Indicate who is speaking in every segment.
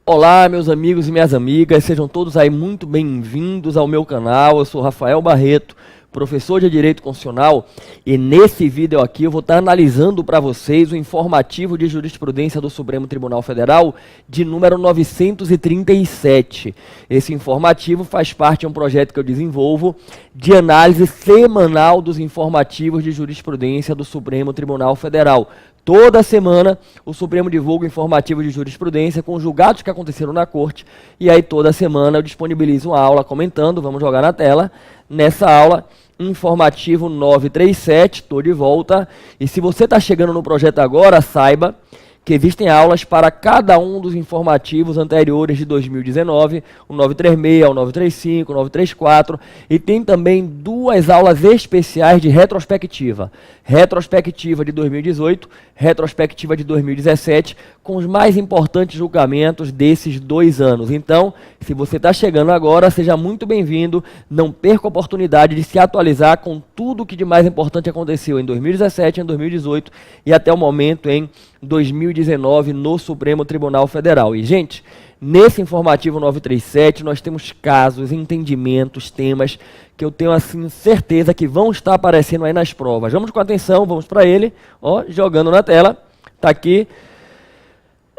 Speaker 1: Olá, meus amigos e minhas amigas, sejam todos aí muito bem-vindos ao meu canal. Eu sou Rafael Barreto, professor de Direito Constitucional, e nesse vídeo aqui eu vou estar analisando para vocês o informativo de jurisprudência do Supremo Tribunal Federal de número 937. Esse informativo faz parte de um projeto que eu desenvolvo de análise semanal dos informativos de jurisprudência do Supremo Tribunal Federal. Toda semana o Supremo divulga informativo de jurisprudência com julgados que aconteceram na corte, e aí toda semana eu disponibilizo uma aula comentando, vamos jogar na tela, nessa aula, informativo 937, estou de volta, e se você está chegando no projeto agora, saiba que existem aulas para cada um dos informativos anteriores de 2019, o 936, o 935, o 934, e tem também duas aulas especiais de retrospectiva. Retrospectiva de 2018, retrospectiva de 2017, com os mais importantes julgamentos desses 2 anos. Então, se você está chegando agora, seja muito bem-vindo, não perca a oportunidade de se atualizar com tudo o que de mais importante aconteceu em 2017, em 2018 e até o momento em 2019 no Supremo Tribunal Federal. E, gente, nesse informativo 937 nós temos casos, entendimentos, temas que eu tenho assim certeza que vão estar aparecendo aí nas provas. Vamos com atenção, vamos para ele, ó, jogando na tela, tá aqui,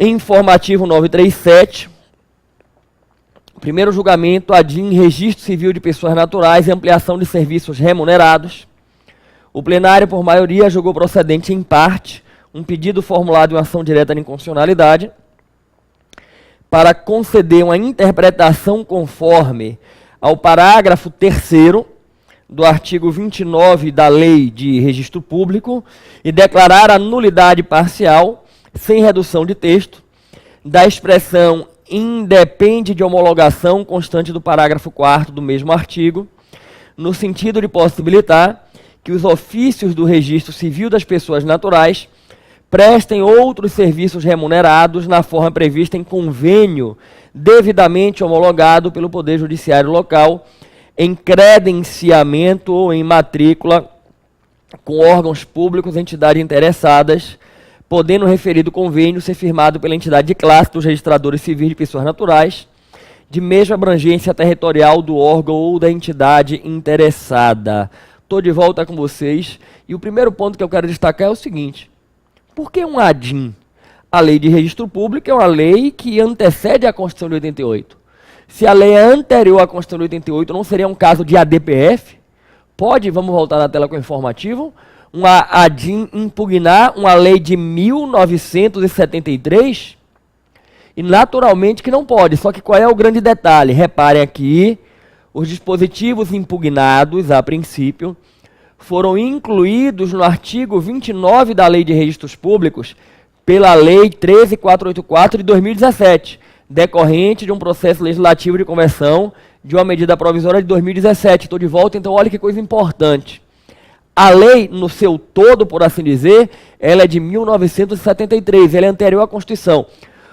Speaker 1: informativo 937, primeiro julgamento, ADIM, Registro Civil de Pessoas Naturais e Ampliação de Serviços Remunerados. O plenário, por maioria, julgou procedente em parte um pedido formulado em ação direta de inconstitucionalidade para conceder uma interpretação conforme ao parágrafo 3º do artigo 29 da Lei de Registro Público e declarar a nulidade parcial, sem redução de texto, da expressão independe de homologação constante do parágrafo 4º do mesmo artigo, no sentido de possibilitar que os ofícios do Registro Civil das Pessoas Naturais prestem outros serviços remunerados na forma prevista em convênio devidamente homologado pelo Poder Judiciário local, em credenciamento ou em matrícula com órgãos públicos e entidades interessadas, podendo o referido convênio ser firmado pela entidade de classe dos registradores civis de pessoas naturais, de mesma abrangência territorial do órgão ou da entidade interessada. Estou de volta com vocês, e o primeiro ponto que eu quero destacar é o seguinte: por que um ADIM? A Lei de Registro Público é uma lei que antecede a Constituição de 88. Se a lei é anterior à Constituição de 88, não seria um caso de ADPF? Pode, vamos voltar na tela com o informativo, uma ADIM impugnar uma lei de 1973? E naturalmente que não pode, só que qual é o grande detalhe? Reparem aqui, os dispositivos impugnados, a princípio, foram incluídos no artigo 29 da Lei de Registros Públicos pela Lei 13.484 de 2017, decorrente de um processo legislativo de conversão de uma medida provisória de 2017. Estou de volta, então olha que coisa importante. A lei, no seu todo, por assim dizer, ela é de 1973, ela é anterior à Constituição.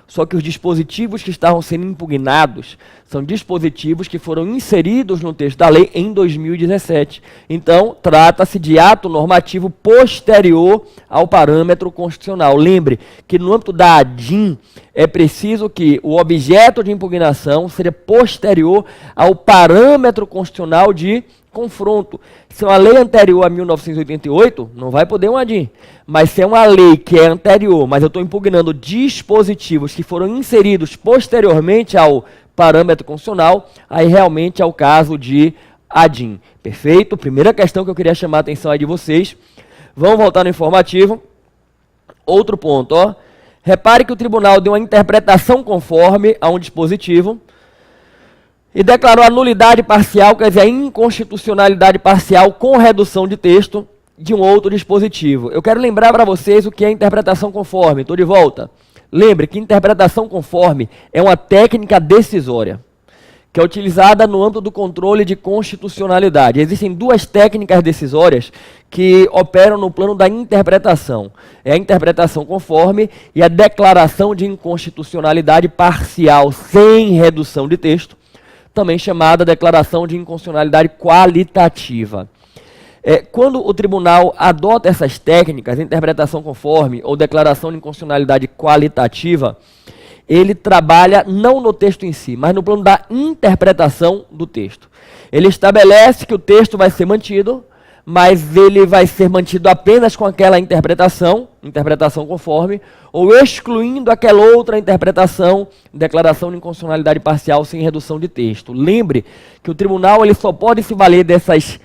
Speaker 1: Só que os dispositivos que estavam sendo impugnados são dispositivos que foram inseridos no texto da lei em 2017. Então, trata-se de ato normativo posterior ao parâmetro constitucional. Lembre que no âmbito da ADIM é preciso que o objeto de impugnação seja posterior ao parâmetro constitucional de confronto. Se é uma lei anterior a 1988, não vai poder um ADIM. Mas se é uma lei que é anterior, mas eu estou impugnando dispositivos que foram inseridos posteriormente ao parâmetro constitucional, aí realmente é o caso de ADIM. Perfeito? Primeira questão que eu queria chamar a atenção aí de vocês. Vamos voltar no informativo. Outro ponto, ó. Repare que o tribunal deu uma interpretação conforme a um dispositivo e declarou a nulidade parcial, quer dizer, a inconstitucionalidade parcial com redução de texto de um outro dispositivo. Eu quero lembrar para vocês o que é interpretação conforme. Estou de volta. Lembre que interpretação conforme é uma técnica decisória, que é utilizada no âmbito do controle de constitucionalidade. Existem duas técnicas decisórias que operam no plano da interpretação. É a interpretação conforme e a declaração de inconstitucionalidade parcial sem redução de texto, também chamada declaração de inconstitucionalidade qualitativa. Quando o tribunal adota essas técnicas, interpretação conforme ou declaração de inconstitucionalidade qualitativa, ele trabalha não no texto em si, mas no plano da interpretação do texto. Ele estabelece que o texto vai ser mantido, mas ele vai ser mantido apenas com aquela interpretação conforme, ou excluindo aquela outra interpretação, declaração de inconstitucionalidade parcial sem redução de texto. Lembre que o tribunal ele só pode se valer dessas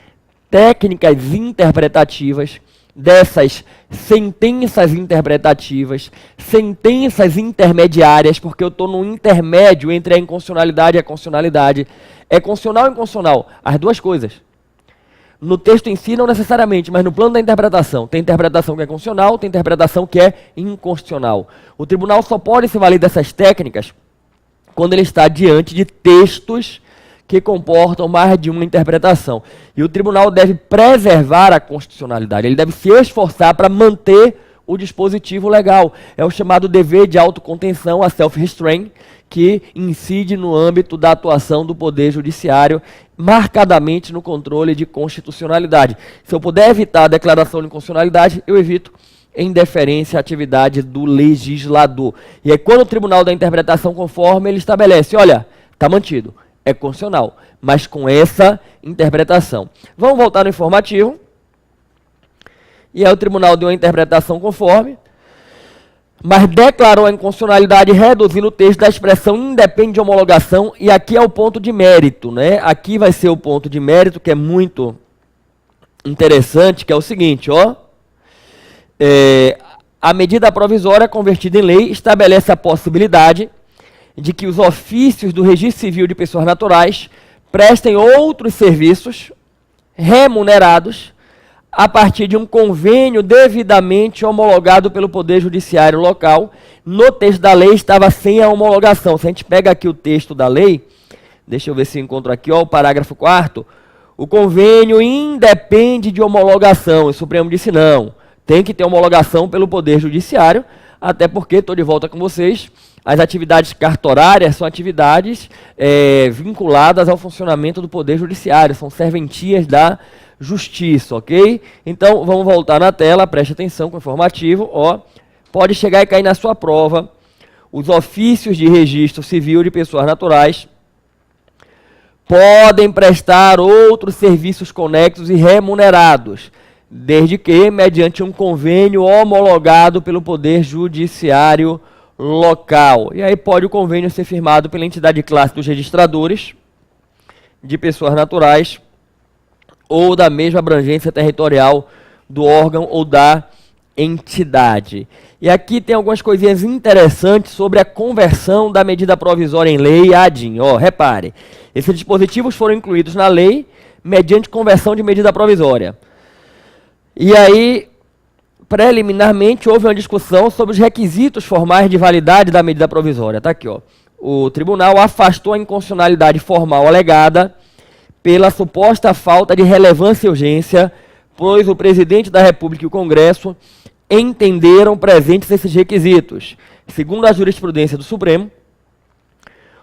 Speaker 1: técnicas interpretativas, dessas sentenças interpretativas, sentenças intermediárias, porque eu estou no intermédio entre a inconstitucionalidade e a constitucionalidade. É constitucional ou inconstitucional? As duas coisas. No texto em si, não necessariamente, mas no plano da interpretação. Tem interpretação que é constitucional, tem interpretação que é inconstitucional. O tribunal só pode se valer dessas técnicas quando ele está diante de textos que comportam mais de uma interpretação. E o tribunal deve preservar a constitucionalidade, ele deve se esforçar para manter o dispositivo legal. É o chamado dever de autocontenção, a self-restraint, que incide no âmbito da atuação do Poder Judiciário, marcadamente no controle de constitucionalidade. Se eu puder evitar a declaração de inconstitucionalidade, eu evito em deferência à atividade do legislador. E aí, quando o Tribunal da Interpretação conforme, ele estabelece, olha, está mantido, é constitucional, mas com essa interpretação. Vamos voltar no informativo. E aí o tribunal deu a interpretação conforme, mas declarou a inconstitucionalidade reduzindo o texto da expressão independe de homologação, e aqui é o ponto de mérito, né? Aqui vai ser o ponto de mérito que é muito interessante, que é o seguinte, ó. A medida provisória convertida em lei estabelece a possibilidade de que os ofícios do registro civil de pessoas naturais prestem outros serviços remunerados a partir de um convênio devidamente homologado pelo Poder Judiciário local. No texto da lei estava sem a homologação. Se a gente pega aqui o texto da lei, deixa eu ver se eu encontro aqui, ó, o parágrafo 4º, o convênio independe de homologação. O Supremo disse não, tem que ter homologação pelo Poder Judiciário, até porque, estou de volta com vocês, as atividades cartorárias são atividades vinculadas ao funcionamento do Poder Judiciário, são serventias da Justiça, ok? Então, vamos voltar na tela, preste atenção com o informativo, ó. Pode chegar e cair na sua prova os ofícios de registro civil de pessoas naturais podem prestar outros serviços conexos e remunerados, desde que mediante um convênio homologado pelo Poder Judiciário local. E aí pode o convênio ser firmado pela entidade de classe dos registradores de pessoas naturais ou da mesma abrangência territorial do órgão ou da entidade. E aqui tem algumas coisinhas interessantes sobre a conversão da medida provisória em lei, ADIM. Ó, repare, esses dispositivos foram incluídos na lei mediante conversão de medida provisória. E aí, preliminarmente, houve uma discussão sobre os requisitos formais de validade da medida provisória. Está aqui, ó. O tribunal afastou a inconstitucionalidade formal alegada pela suposta falta de relevância e urgência, pois o presidente da República e o Congresso entenderam presentes esses requisitos. Segundo a jurisprudência do Supremo,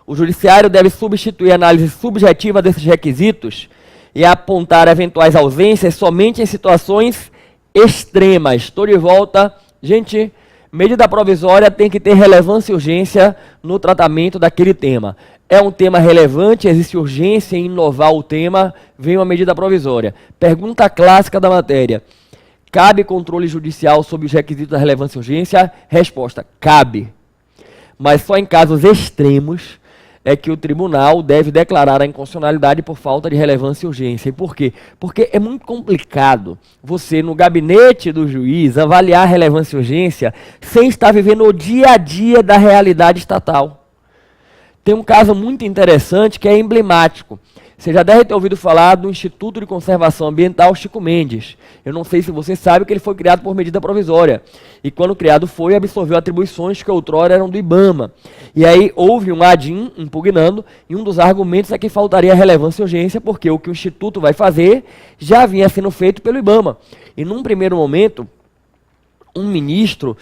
Speaker 1: o Judiciário deve substituir a análise subjetiva desses requisitos e apontar eventuais ausências somente em situações extremas. Estou de volta. Gente, medida provisória tem que ter relevância e urgência no tratamento daquele tema. É um tema relevante, existe urgência em inovar o tema, vem uma medida provisória. Pergunta clássica da matéria: cabe controle judicial sobre os requisitos da relevância e urgência? Resposta: cabe. Mas só em casos extremos é que o tribunal deve declarar a inconstitucionalidade por falta de relevância e urgência. E por quê? Porque é muito complicado você, no gabinete do juiz, avaliar a relevância e urgência sem estar vivendo o dia a dia da realidade estatal. Tem um caso muito interessante que é emblemático. Você já deve ter ouvido falar do Instituto de Conservação Ambiental Chico Mendes. Eu não sei se você sabe que ele foi criado por medida provisória. E quando criado foi, absorveu atribuições que outrora eram do IBAMA. E aí houve um ADIM impugnando, e um dos argumentos é que faltaria relevância e urgência, porque o que o Instituto vai fazer já vinha sendo feito pelo IBAMA. E num primeiro momento, um ministro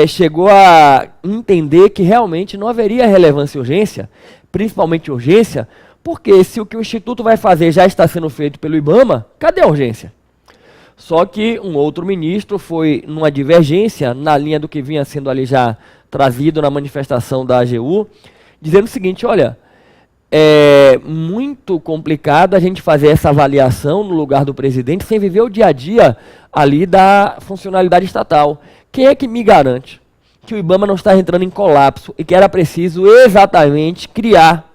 Speaker 1: chegou a entender que realmente não haveria relevância e urgência, principalmente urgência, porque se o que o Instituto vai fazer já está sendo feito pelo IBAMA, cadê a urgência? Só que um outro ministro foi numa divergência, na linha do que vinha sendo ali já trazido na manifestação da AGU, dizendo o seguinte, olha, é muito complicado a gente fazer essa avaliação no lugar do presidente sem viver o dia a dia ali da funcionalidade estatal. Quem é que me garante que o IBAMA não está entrando em colapso e que era preciso exatamente criar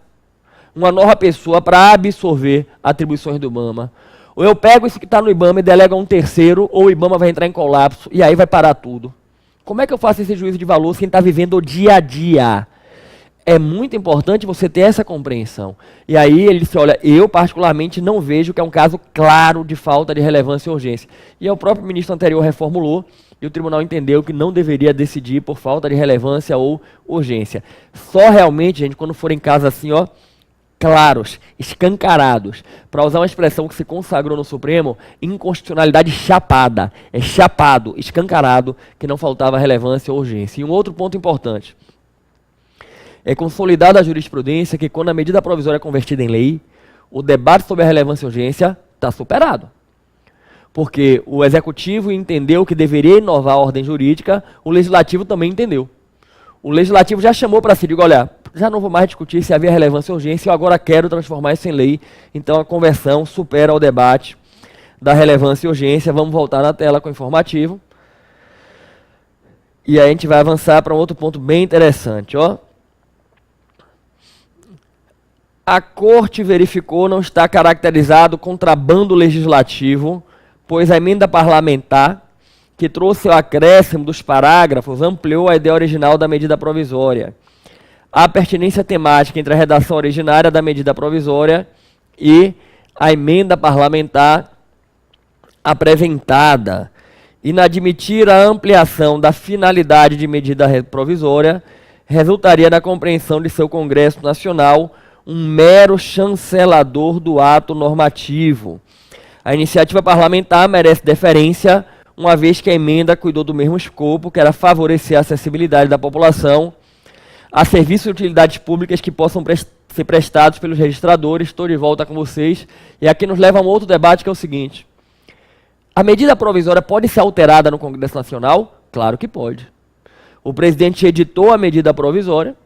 Speaker 1: uma nova pessoa para absorver atribuições do IBAMA? Ou eu pego isso que está no IBAMA e delego a um terceiro, ou o IBAMA vai entrar em colapso e aí vai parar tudo. Como é que eu faço esse juízo de valor sem estar vivendo o dia a dia? É muito importante você ter essa compreensão. E aí ele disse, olha, eu particularmente não vejo que é um caso claro de falta de relevância e urgência. E o próprio ministro anterior reformulou, e o tribunal entendeu que não deveria decidir por falta de relevância ou urgência. Só realmente, gente, quando forem casos assim, ó, claros, escancarados, para usar uma expressão que se consagrou no Supremo, inconstitucionalidade chapada. É chapado, escancarado, que não faltava relevância ou urgência. E um outro ponto importante. É consolidada a jurisprudência que quando a medida provisória é convertida em lei, o debate sobre a relevância e urgência está superado. Porque o Executivo entendeu que deveria inovar a ordem jurídica, o Legislativo também entendeu. O Legislativo já chamou para si, digo, olha, já não vou mais discutir se havia relevância e urgência, eu agora quero transformar isso em lei. Então a conversão supera o debate da relevância e urgência. Vamos voltar na tela com o informativo. E aí a gente vai avançar para um outro ponto bem interessante, ó. A Corte verificou não está caracterizado contrabando legislativo, pois a emenda parlamentar, que trouxe o acréscimo dos parágrafos, ampliou a ideia original da medida provisória. A pertinência temática entre a redação originária da medida provisória e a emenda parlamentar apresentada. Inadmitir a ampliação da finalidade de medida provisória resultaria na compreensão de seu Congresso Nacional um mero chancelador do ato normativo. A iniciativa parlamentar merece deferência, uma vez que a emenda cuidou do mesmo escopo, que era favorecer a acessibilidade da população a serviços e utilidades públicas que possam ser prestados pelos registradores. Estou de volta com vocês. E aqui nos leva a um outro debate, que é o seguinte. A medida provisória pode ser alterada no Congresso Nacional? Claro que pode. O presidente editou a medida provisória,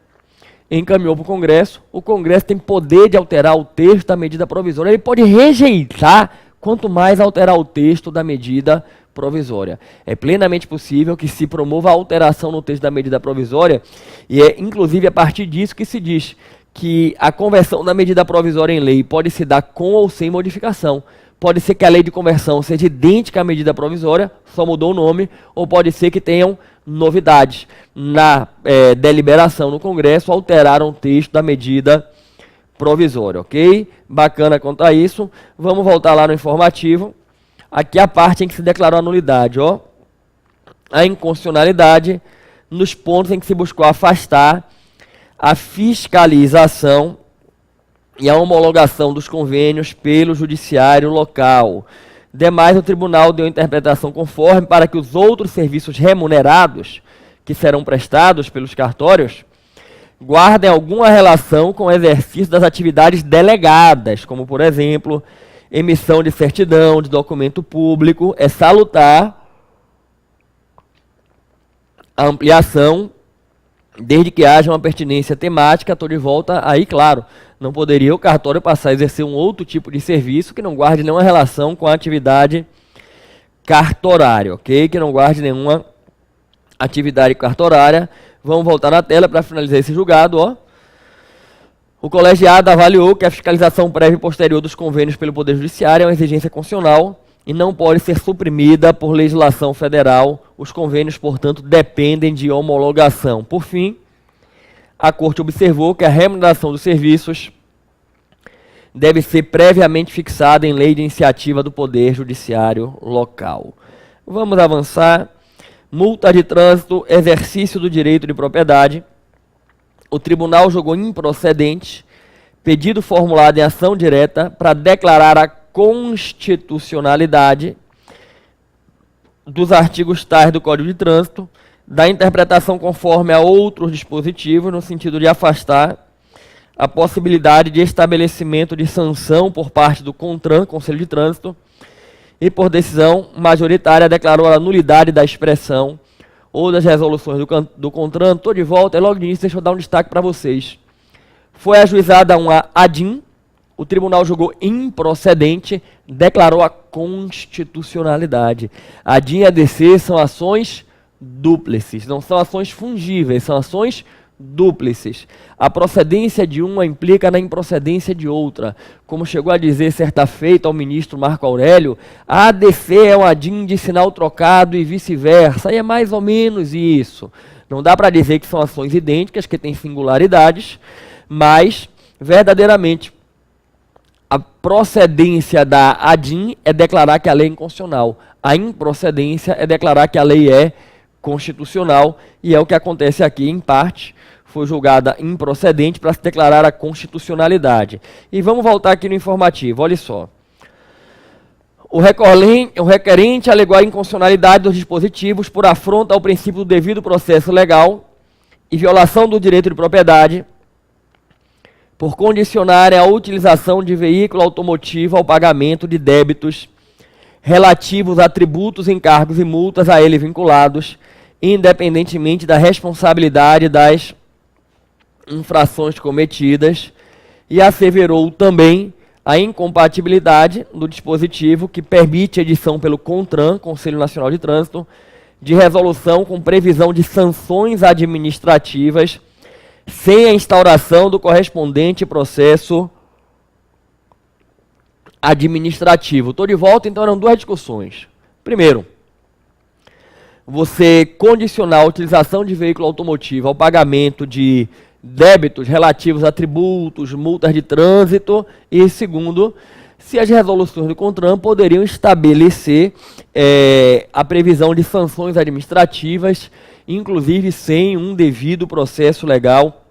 Speaker 1: encaminhou para o Congresso tem poder de alterar o texto da medida provisória, ele pode rejeitar, quanto mais alterar o texto da medida provisória. É plenamente possível que se promova a alteração no texto da medida provisória, e é inclusive a partir disso que se diz que a conversão da medida provisória em lei pode se dar com ou sem modificação. Pode ser que a lei de conversão seja idêntica à medida provisória, só mudou o nome, ou pode ser que tenham novidades. Na deliberação no Congresso, alteraram o texto da medida provisória, ok? Bacana quanto a isso. Vamos voltar lá no informativo. Aqui a parte em que se declarou a nulidade, ó. A inconstitucionalidade nos pontos em que se buscou afastar a fiscalização e a homologação dos convênios pelo judiciário local. Demais, o tribunal deu interpretação conforme para que os outros serviços remunerados que serão prestados pelos cartórios guardem alguma relação com o exercício das atividades delegadas, como, por exemplo, emissão de certidão, de documento público. É salutar a ampliação, desde que haja uma pertinência temática. Estou de volta aí, claro. Não poderia o cartório passar a exercer um outro tipo de serviço que não guarde nenhuma relação com a atividade cartorária, ok? Que não guarde nenhuma atividade cartorária. Vamos voltar na tela para finalizar esse julgado, ó. O colegiado avaliou que a fiscalização prévia e posterior dos convênios pelo Poder Judiciário é uma exigência constitucional e não pode ser suprimida por legislação federal. Os convênios, portanto, dependem de homologação. Por fim, a Corte observou que a remuneração dos serviços deve ser previamente fixada em lei de iniciativa do Poder Judiciário local. Vamos avançar. Multa de trânsito, exercício do direito de propriedade. O tribunal julgou improcedente pedido formulado em ação direta para declarar a constitucionalidade dos artigos tais do Código de Trânsito, da interpretação conforme a outros dispositivos, no sentido de afastar a possibilidade de estabelecimento de sanção por parte do CONTRAN, Conselho de Trânsito, e por decisão majoritária declarou a nulidade da expressão ou das resoluções do CONTRAN, estou de volta, e logo de início deixa eu dar um destaque para vocês. Foi ajuizada uma ADIM, o tribunal julgou improcedente, declarou a constitucionalidade. ADIM e ADC são ações dúplices, não são ações fungíveis, são ações dúplices. A procedência de uma implica na improcedência de outra. Como chegou a dizer certa feita ao ministro Marco Aurélio, a ADC é um ADIM de sinal trocado e vice-versa, e é mais ou menos isso. Não dá para dizer que são ações idênticas, que têm singularidades, mas, verdadeiramente, a procedência da ADIM é declarar que a lei é inconstitucional. A improcedência é declarar que a lei é constitucional, e é o que acontece aqui, em parte, foi julgada improcedente para se declarar a constitucionalidade. E vamos voltar aqui no informativo, olha só. O requerente alegou a inconstitucionalidade dos dispositivos por afronta ao princípio do devido processo legal e violação do direito de propriedade, por condicionarem a utilização de veículo automotivo ao pagamento de débitos relativos a tributos, encargos e multas a ele vinculados, independentemente da responsabilidade das infrações cometidas, e asseverou também a incompatibilidade do dispositivo que permite edição pelo CONTRAN, Conselho Nacional de Trânsito, de resolução com previsão de sanções administrativas sem a instauração do correspondente processo administrativo. Estou de volta, então eram duas discussões. Primeiro, você condicionar a utilização de veículo automotivo ao pagamento de débitos relativos a tributos, multas de trânsito, e segundo, se as resoluções do CONTRAN poderiam estabelecer a previsão de sanções administrativas, inclusive sem um devido processo legal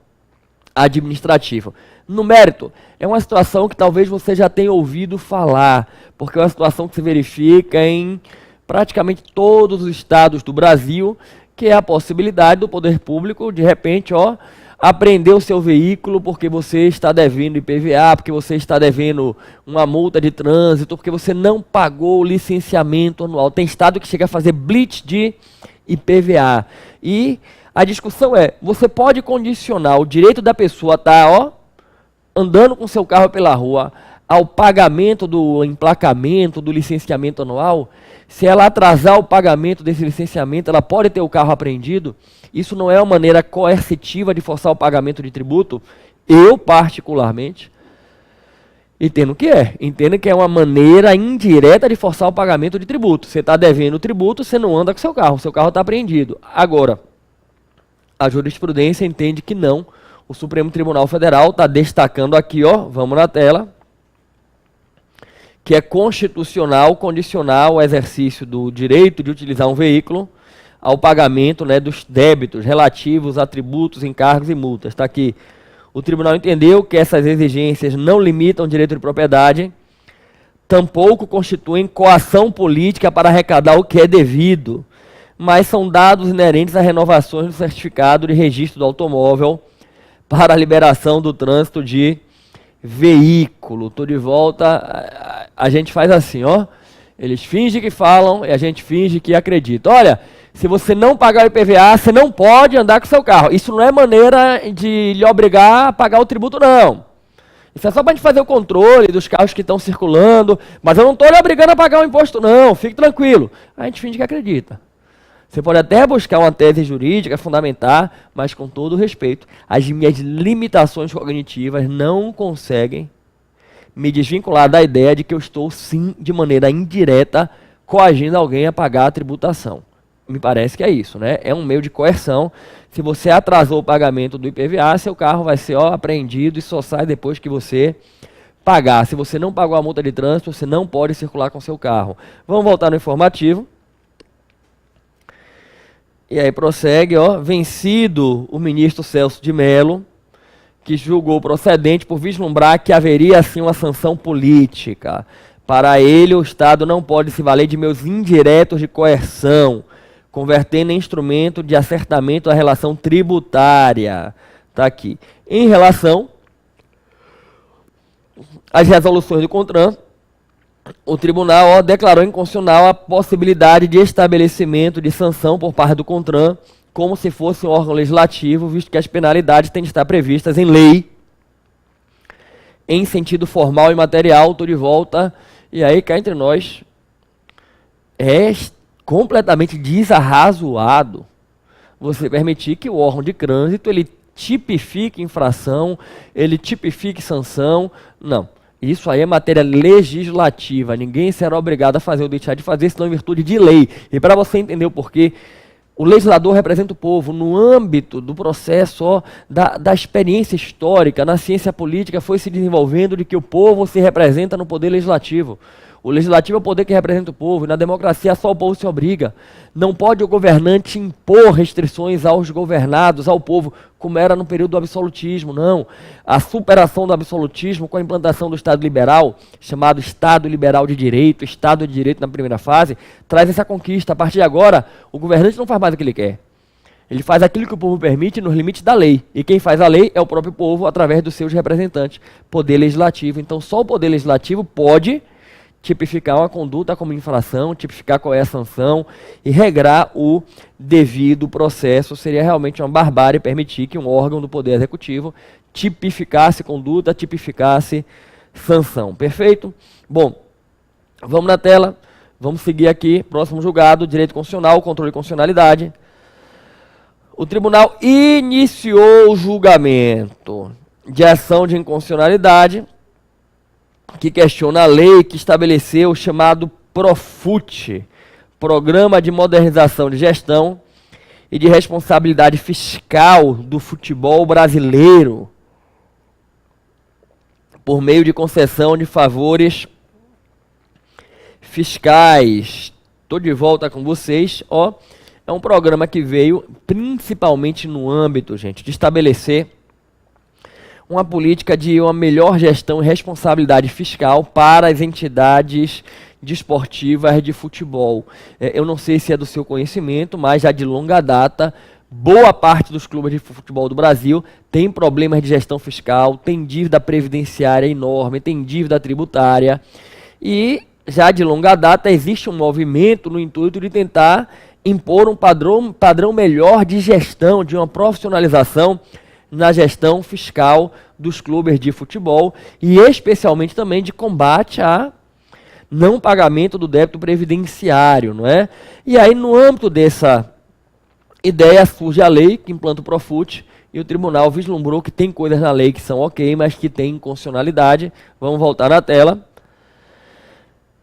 Speaker 1: administrativo. No mérito, é uma situação que talvez você já tenha ouvido falar, porque é uma situação que se verifica em praticamente todos os estados do Brasil, que é a possibilidade do poder público, de repente, apreender o seu veículo porque você está devendo IPVA, porque você está devendo uma multa de trânsito, porque você não pagou o licenciamento anual. Tem estado que chega a fazer blitz de IPVA. E a discussão é, você pode condicionar o direito da pessoa a estar, andando com seu carro pela rua, ao pagamento do emplacamento, do licenciamento anual? Se ela atrasar o pagamento desse licenciamento, ela pode ter o carro apreendido? Isso não é uma maneira coercitiva de forçar o pagamento de tributo? Eu, particularmente, entendo que é uma maneira indireta de forçar o pagamento de tributo. Você está devendo tributo, você não anda com seu carro está apreendido. Agora, a jurisprudência entende que não. O Supremo Tribunal Federal está destacando aqui, vamos na tela, que é constitucional condicionar o exercício do direito de utilizar um veículo ao pagamento, dos débitos relativos a tributos, encargos e multas. Está aqui. O tribunal entendeu que essas exigências não limitam o direito de propriedade, tampouco constituem coação política para arrecadar o que é devido, mas são dados inerentes a renovações do certificado de registro do automóvel para a liberação do trânsito de veículo. Estou de volta. A gente faz assim, eles fingem que falam e a gente finge que acredita. Olha, se você não pagar o IPVA, você não pode andar com seu carro. Isso não é maneira de lhe obrigar a pagar o tributo, não. Isso é só para a gente fazer o controle dos carros que estão circulando, mas eu não estou lhe obrigando a pagar o imposto, não. Fique tranquilo. A gente finge que acredita. Você pode até buscar uma tese jurídica, fundamentar, mas com todo o respeito, as minhas limitações cognitivas não conseguem me desvincular da ideia de que eu estou, sim, de maneira indireta, coagindo alguém a pagar a tributação. Me parece que é isso, É um meio de coerção. Se você atrasou o pagamento do IPVA, seu carro vai ser apreendido e só sai depois que você pagar. Se você não pagou a multa de trânsito, você não pode circular com seu carro. Vamos voltar no informativo. E aí prossegue, vencido o ministro Celso de Mello, que julgou procedente por vislumbrar que haveria assim uma sanção política. Para ele, o Estado não pode se valer de meios indiretos de coerção, convertendo em instrumento de acertamento da relação tributária. Está aqui. Em relação às resoluções do CONTRAN, o tribunal declarou inconstitucional a possibilidade de estabelecimento de sanção por parte do CONTRAN, como se fosse um órgão legislativo, visto que as penalidades têm de estar previstas em lei, em sentido formal e material. Estou de volta. E aí, cá entre nós, é completamente desarrazoado você permitir que o órgão de trânsito ele tipifique infração, ele tipifique sanção. Não. Isso aí é matéria legislativa. Ninguém será obrigado a fazer ou deixar de fazer, senão em virtude de lei. E para você entender o porquê, o legislador representa o povo no âmbito do processo da experiência histórica. Na ciência política foi se desenvolvendo de que o povo se representa no poder legislativo. O legislativo é o poder que representa o povo, e na democracia só o povo se obriga. Não pode o governante impor restrições aos governados, ao povo, como era no período do absolutismo, não. A superação do absolutismo com a implantação do Estado liberal, chamado Estado liberal de direito, Estado de direito na primeira fase, traz essa conquista. A partir de agora, o governante não faz mais o que ele quer. Ele faz aquilo que o povo permite nos limites da lei. E quem faz a lei é o próprio povo através dos seus representantes. Poder legislativo. Então só o poder legislativo pode tipificar uma conduta como infração, tipificar qual é a sanção e regrar o devido processo. Seria realmente uma barbárie permitir que um órgão do Poder Executivo tipificasse conduta, tipificasse sanção. Perfeito? Bom, vamos na tela, vamos seguir aqui. Próximo julgado, direito constitucional, controle de constitucionalidade. O tribunal iniciou o julgamento de ação de inconstitucionalidade que questiona a lei que estabeleceu o chamado PROFUT, Programa de Modernização de Gestão e de Responsabilidade Fiscal do Futebol Brasileiro, por meio de concessão de favores fiscais. Estou de volta com vocês. É um programa que veio principalmente no âmbito, gente, de estabelecer uma política de uma melhor gestão e responsabilidade fiscal para as entidades desportivas de futebol. Eu não sei se é do seu conhecimento, mas já de longa data, boa parte dos clubes de futebol do Brasil tem problemas de gestão fiscal, tem dívida previdenciária enorme, tem dívida tributária, e já de longa data existe um movimento no intuito de tentar impor um padrão melhor de gestão, de uma profissionalização na gestão fiscal dos clubes de futebol e especialmente também de combate a não pagamento do débito previdenciário, não é? E aí, no âmbito dessa ideia, surge a lei que implanta o PROFUT e o tribunal vislumbrou que tem coisas na lei que são ok, mas que tem inconstitucionalidade. Vamos voltar na tela.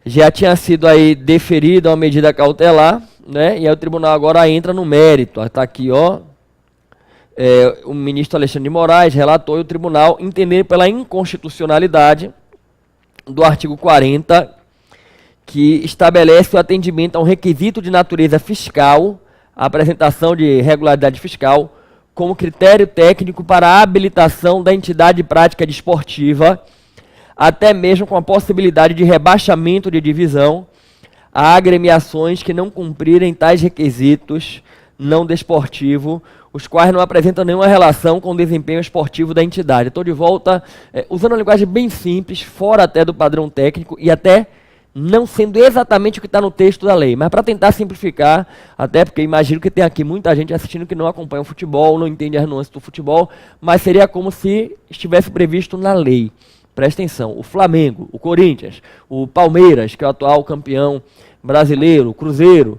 Speaker 1: Já tinha sido aí deferida uma medida cautelar, né? E aí o tribunal agora entra no mérito. Está aqui, o ministro Alexandre de Moraes relatou e o tribunal entender pela inconstitucionalidade do artigo 40, que estabelece o atendimento a um requisito de natureza fiscal, a apresentação de regularidade fiscal, como critério técnico para a habilitação da entidade de prática desportiva, até mesmo com a possibilidade de rebaixamento de divisão a agremiações que não cumprirem tais requisitos não desportivo, os quais não apresentam nenhuma relação com o desempenho esportivo da entidade. Estou de volta, usando uma linguagem bem simples, fora até do padrão técnico e até não sendo exatamente o que está no texto da lei, mas para tentar simplificar, até porque imagino que tem aqui muita gente assistindo que não acompanha o futebol, não entende as nuances do futebol, mas seria como se estivesse previsto na lei. Presta atenção, o Flamengo, o Corinthians, o Palmeiras, que é o atual campeão brasileiro, o Cruzeiro,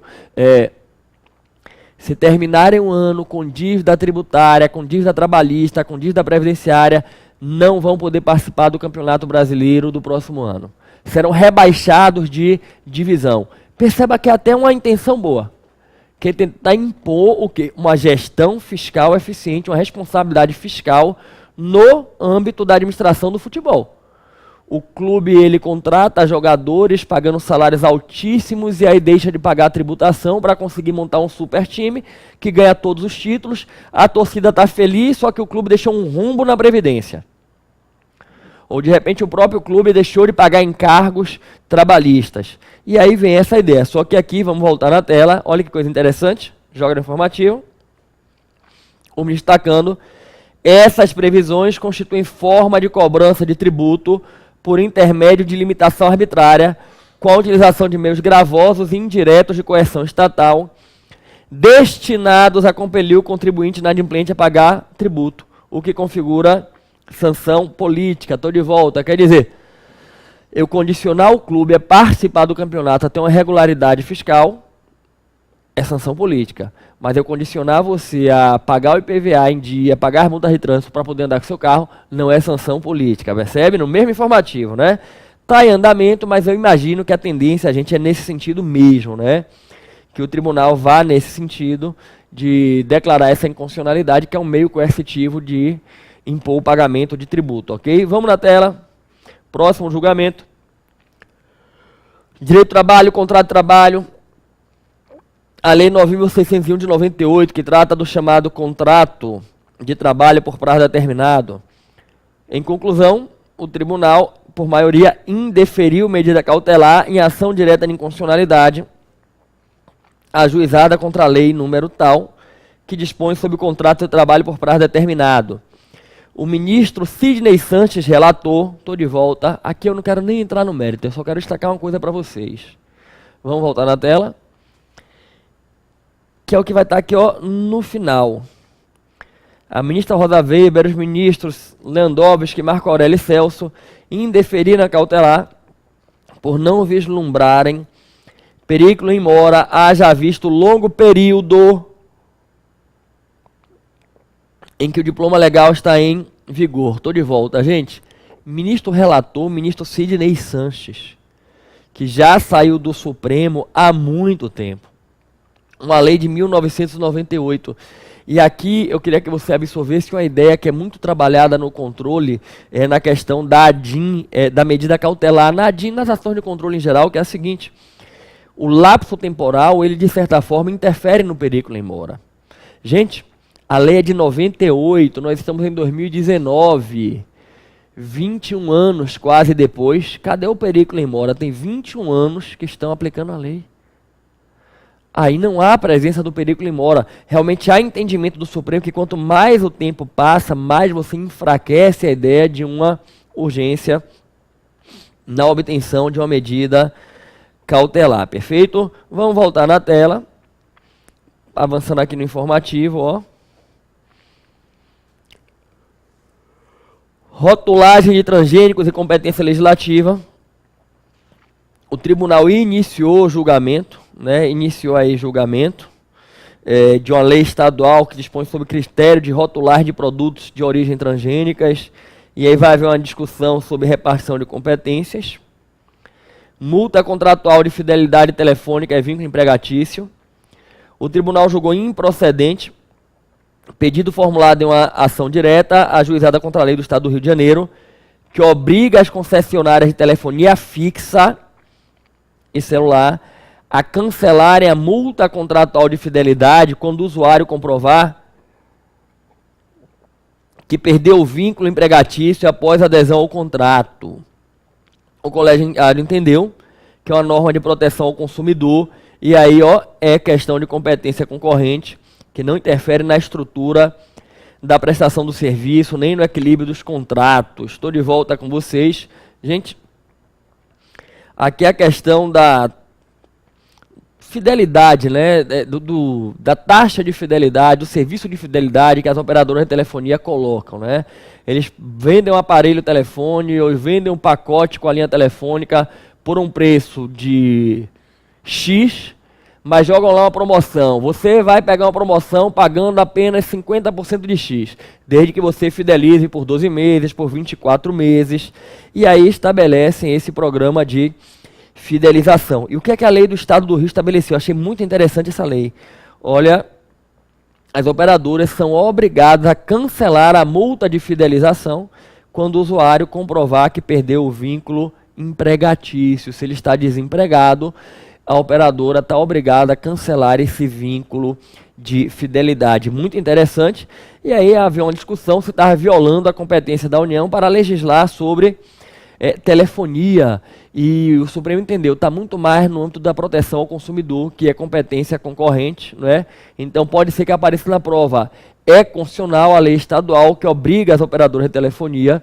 Speaker 1: se terminarem um ano com dívida tributária, com dívida trabalhista, com dívida previdenciária, não vão poder participar do Campeonato Brasileiro do próximo ano. Serão rebaixados de divisão. Perceba que é até uma intenção boa, que é tentar impor o quê? Uma gestão fiscal eficiente, uma responsabilidade fiscal no âmbito da administração do futebol. O clube ele contrata jogadores pagando salários altíssimos e aí deixa de pagar a tributação para conseguir montar um super time que ganha todos os títulos. A torcida está feliz, só que o clube deixou um rombo na previdência. Ou de repente o próprio clube deixou de pagar encargos trabalhistas. E aí vem essa ideia. Só que aqui, vamos voltar na tela, olha que coisa interessante, joga no informativo. O me destacando, essas previsões constituem forma de cobrança de tributo por intermédio de limitação arbitrária com a utilização de meios gravosos e indiretos de coerção estatal, destinados a compelir o contribuinte inadimplente a pagar tributo, o que configura sanção política. Estou de volta, quer dizer, eu condicionar o clube a participar do campeonato, a ter uma regularidade fiscal, é sanção política. Mas eu condicionar você a pagar o IPVA em dia, pagar multa de trânsito para poder andar com seu carro, não é sanção política, percebe? No mesmo informativo, né? Está em andamento, mas eu imagino que a tendência, a gente, é nesse sentido mesmo, né? Que o tribunal vá nesse sentido de declarar essa inconstitucionalidade, que é um meio coercitivo de impor o pagamento de tributo, ok? Vamos na tela. Próximo julgamento. Direito do trabalho, contrato de trabalho. A Lei 9.601 de 98, que trata do chamado contrato de trabalho por prazo determinado. Em conclusão, o tribunal, por maioria, indeferiu medida cautelar em ação direta de inconstitucionalidade ajuizada contra a lei número tal, que dispõe sobre o contrato de trabalho por prazo determinado. O ministro Sidney Sanches, relator, estou de volta. Aqui eu não quero nem entrar no mérito, eu só quero destacar uma coisa para vocês. Vamos voltar na tela. Que é o que vai estar aqui, ó, no final. A ministra Rosa Weber, os ministros Lewandowski, Marco Aurélio e Celso indeferiram a cautelar por não vislumbrarem perigo em mora, haja visto longo período em que o diploma legal está em vigor. Estou de volta, gente. Ministro relator, ministro Sidney Sanches, que já saiu do Supremo há muito tempo. Uma lei de 1998. E aqui eu queria que você absorvesse uma ideia que é muito trabalhada no controle, na questão da ADIM, da medida cautelar, na ADIM, nas ações de controle em geral, que é a seguinte: o lapso temporal, ele de certa forma interfere no perigo em mora. Gente, a lei é de 98, nós estamos em 2019, 21 anos quase depois. Cadê o perigo em mora? Tem 21 anos que estão aplicando a lei. Aí não há presença do perigo em mora. Realmente há entendimento do Supremo que quanto mais o tempo passa, mais você enfraquece a ideia de uma urgência na obtenção de uma medida cautelar. Perfeito? Vamos voltar na tela. Avançando aqui no informativo, ó. Rotulagem de transgênicos e competência legislativa. O tribunal iniciou o julgamento, né? Iniciou aí julgamento de uma lei estadual que dispõe sobre critério de rotulagem de produtos de origem transgênicas. E aí vai haver uma discussão sobre repartição de competências. Multa contratual de fidelidade telefônica e vínculo empregatício. O tribunal julgou improcedente pedido formulado em uma ação direta ajuizada contra a lei do Estado do Rio de Janeiro, que obriga as concessionárias de telefonia fixa e celular a cancelarem a multa contratual de fidelidade quando o usuário comprovar que perdeu o vínculo empregatício após adesão ao contrato. O colegiado entendeu que é uma norma de proteção ao consumidor e aí, ó, é questão de competência concorrente, que não interfere na estrutura da prestação do serviço, nem no equilíbrio dos contratos. Estou de volta com vocês. Gente, aqui é a questão da fidelidade, né, da taxa de fidelidade, do serviço de fidelidade que as operadoras de telefonia colocam, né? Eles vendem um aparelho telefone ou vendem um pacote com a linha telefônica por um preço de X, mas jogam lá uma promoção. Você vai pegar uma promoção pagando apenas 50% de X, desde que você fidelize por 12 meses, por 24 meses, e aí estabelecem esse programa de fidelização. E o que é que a lei do Estado do Rio estabeleceu? Eu achei muito interessante essa lei. Olha, as operadoras são obrigadas a cancelar a multa de fidelização quando o usuário comprovar que perdeu o vínculo empregatício. Se ele está desempregado, a operadora está obrigada a cancelar esse vínculo de fidelidade. Muito interessante. E aí havia uma discussão se estava violando a competência da União para legislar sobre telefonia. E o Supremo entendeu, está muito mais no âmbito da proteção ao consumidor, que é competência concorrente, não é? Então pode ser que apareça na prova. É constitucional a lei estadual que obriga as operadoras de telefonia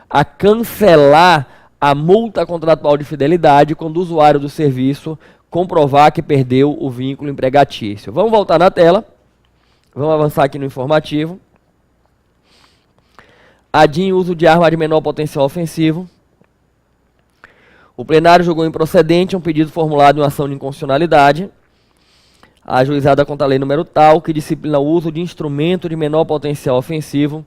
Speaker 1: a cancelar a multa contratual de fidelidade quando o usuário do serviço comprovar que perdeu o vínculo empregatício. Vamos voltar na tela. Vamos avançar aqui no informativo. ADIM, uso de arma de menor potencial ofensivo. O plenário julgou improcedente um pedido formulado em uma ação de inconstitucionalidade, ajuizada contra a lei número tal, que disciplina o uso de instrumento de menor potencial ofensivo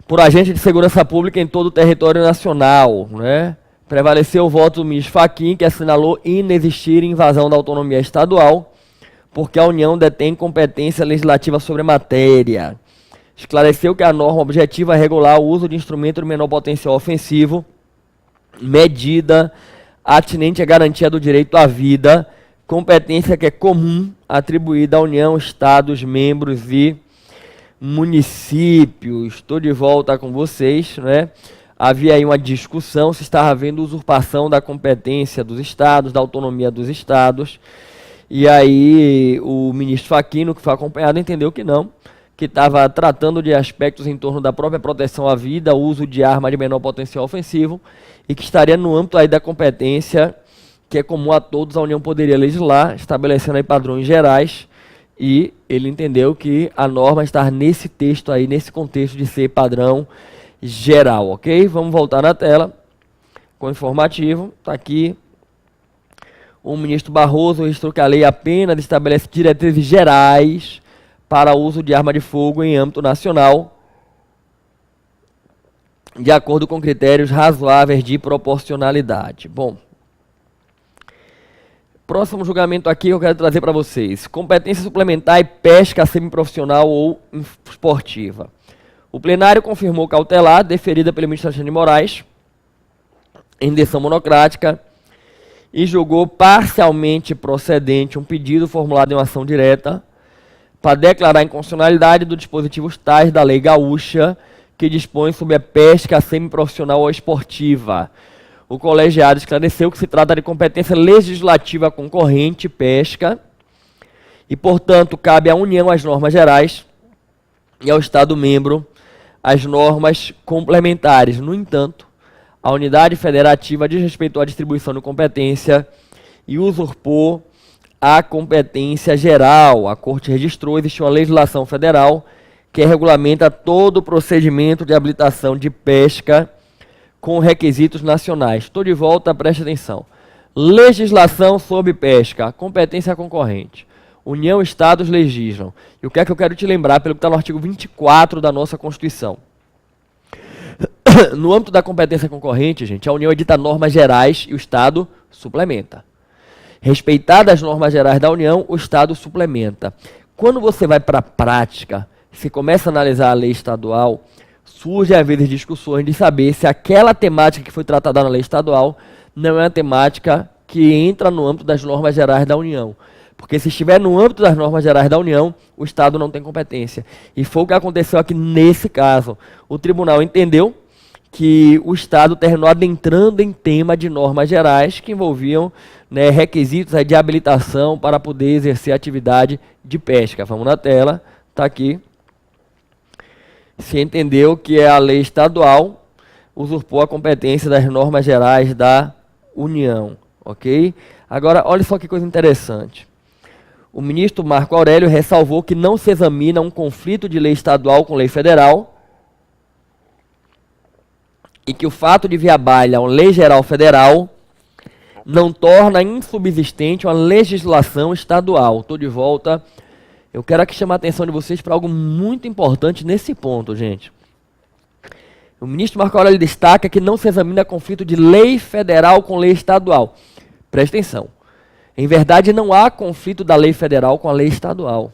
Speaker 1: por agente de segurança pública em todo o território nacional, né? Prevaleceu o voto do ministro Fachin, que assinalou inexistir invasão da autonomia estadual, porque a União detém competência legislativa sobre a matéria. Esclareceu que a norma objetiva é regular o uso de instrumento de menor potencial ofensivo, medida atinente à garantia do direito à vida, competência que é comum atribuída à União, Estados, membros e municípios. Estou de volta com vocês, né? Havia aí uma discussão se estava havendo usurpação da competência dos estados, da autonomia dos estados, e aí o ministro Fachin, que foi acompanhado, entendeu que não, que estava tratando de aspectos em torno da própria proteção à vida, uso de arma de menor potencial ofensivo, e que estaria no âmbito aí da competência que é comum a todos, a União poderia legislar, estabelecendo aí padrões gerais, e ele entendeu que a norma está nesse texto aí, nesse contexto de ser padrão geral, ok? Vamos voltar na tela com o informativo. Está aqui. O ministro Barroso registrou que a lei apenas estabelece diretrizes gerais para o uso de arma de fogo em âmbito nacional, de acordo com critérios razoáveis de proporcionalidade. Bom, próximo julgamento aqui eu quero trazer para vocês. Competência suplementar e pesca semiprofissional ou esportiva. O plenário confirmou cautelar, deferida pelo ministro Alexandre de Moraes, em decisão monocrática, e julgou parcialmente procedente um pedido formulado em uma ação direta para declarar a inconstitucionalidade do dispositivo tais da Lei Gaúcha, que dispõe sobre a pesca semiprofissional ou esportiva. O colegiado esclareceu que se trata de competência legislativa concorrente, pesca, e, portanto, cabe à União as normas gerais e ao Estado-membro as normas complementares. No entanto, a unidade federativa desrespeitou a distribuição de competência e usurpou a competência geral. A Corte registrou, existe uma legislação federal que regulamenta todo o procedimento de habilitação de pesca com requisitos nacionais. Estou de volta, preste atenção. Legislação sobre pesca, competência concorrente. União e Estados legislam. E o que é que eu quero te lembrar, pelo que está no artigo 24 da nossa Constituição? No âmbito da competência concorrente, gente, a União edita normas gerais e o Estado suplementa. Respeitadas as normas gerais da União, o Estado suplementa. Quando você vai para a prática, você começa a analisar a lei estadual, surge às vezes discussões de saber se aquela temática que foi tratada na lei estadual não é uma temática que entra no âmbito das normas gerais da União. Porque se estiver no âmbito das normas gerais da União, o Estado não tem competência. E foi o que aconteceu aqui nesse caso. O tribunal entendeu que o Estado terminou adentrando em tema de normas gerais que envolviam, né, requisitos aí de habilitação para poder exercer atividade de pesca. Vamos na tela, está aqui. Se entendeu que a lei estadual usurpou a competência das normas gerais da União, ok? Agora, olha só que coisa interessante. O ministro Marco Aurélio ressalvou que não se examina um conflito de lei estadual com lei federal e que o fato de via baila uma lei geral federal não torna insubsistente uma legislação estadual. Estou de volta. Eu quero aqui chamar a atenção de vocês para algo muito importante nesse ponto, gente. O ministro Marco Aurélio destaca que não se examina conflito de lei federal com lei estadual. Presta atenção. Em verdade, não há conflito da lei federal com a lei estadual.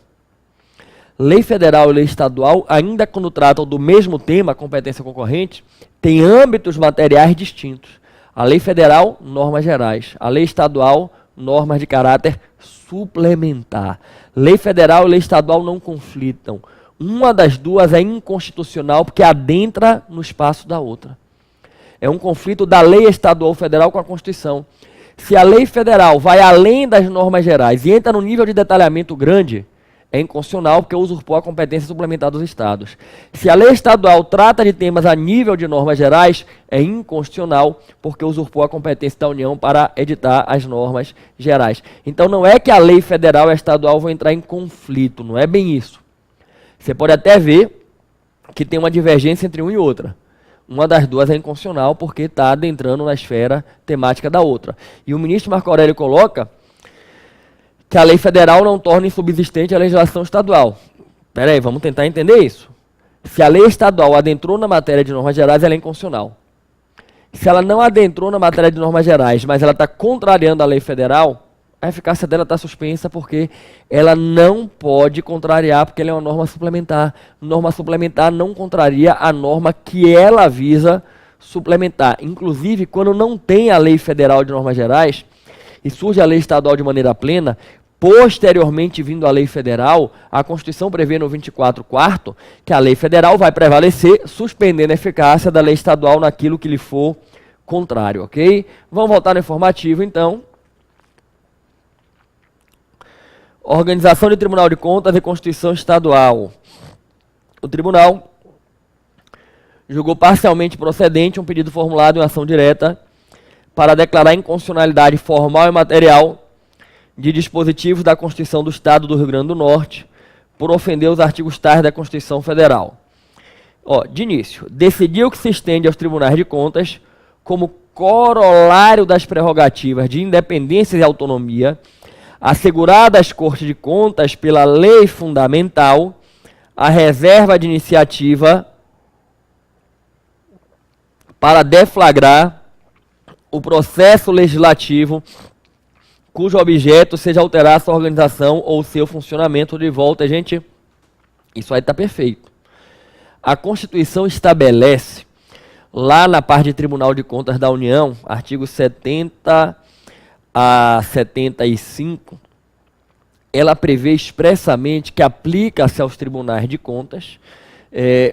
Speaker 1: Lei federal e lei estadual, ainda quando tratam do mesmo tema, competência concorrente, têm âmbitos materiais distintos. A lei federal, normas gerais. A lei estadual, normas de caráter suplementar. Lei federal e lei estadual não conflitam. Uma das duas é inconstitucional porque adentra no espaço da outra. É um conflito da lei estadual federal com a Constituição. Se a lei federal vai além das normas gerais e entra num nível de detalhamento grande, é inconstitucional porque usurpou a competência suplementar dos estados. Se a lei estadual trata de temas a nível de normas gerais, é inconstitucional porque usurpou a competência da União para editar as normas gerais. Então não é que a lei federal e a estadual vão entrar em conflito, não é bem isso. Você pode até ver que tem uma divergência entre uma e outra. Uma das duas é inconstitucional porque está adentrando na esfera temática da outra. E o ministro Marco Aurélio coloca que a lei federal não torna insubsistente a legislação estadual. Espera aí, vamos tentar entender isso. Se a lei estadual adentrou na matéria de normas gerais, ela é inconstitucional. Se ela não adentrou na matéria de normas gerais, mas ela está contrariando a lei federal, a eficácia dela está suspensa porque ela não pode contrariar, porque ela é uma norma suplementar. Norma suplementar não contraria a norma que ela visa suplementar. Inclusive, quando não tem a lei federal de normas gerais e surge a lei estadual de maneira plena, posteriormente vindo a lei federal, a Constituição prevê no 24º que a lei federal vai prevalecer, suspendendo a eficácia da lei estadual naquilo que lhe for contrário, ok? Vamos voltar no informativo, então. Organização de Tribunal de Contas e Constituição Estadual. O tribunal julgou parcialmente procedente um pedido formulado em ação direta para declarar inconstitucionalidade formal e material de dispositivos da Constituição do Estado do Rio Grande do Norte por ofender os artigos tais da Constituição Federal. De início, decidiu que se estende aos tribunais de contas como corolário das prerrogativas de independência e autonomia assegurada às Cortes de Contas pela lei fundamental, a reserva de iniciativa para deflagrar o processo legislativo cujo objeto seja alterar sua organização ou seu funcionamento. De volta, gente, isso aí está perfeito. A Constituição estabelece, lá na parte de Tribunal de Contas da União, artigos 70 a 75, ela prevê expressamente que aplica-se aos tribunais de contas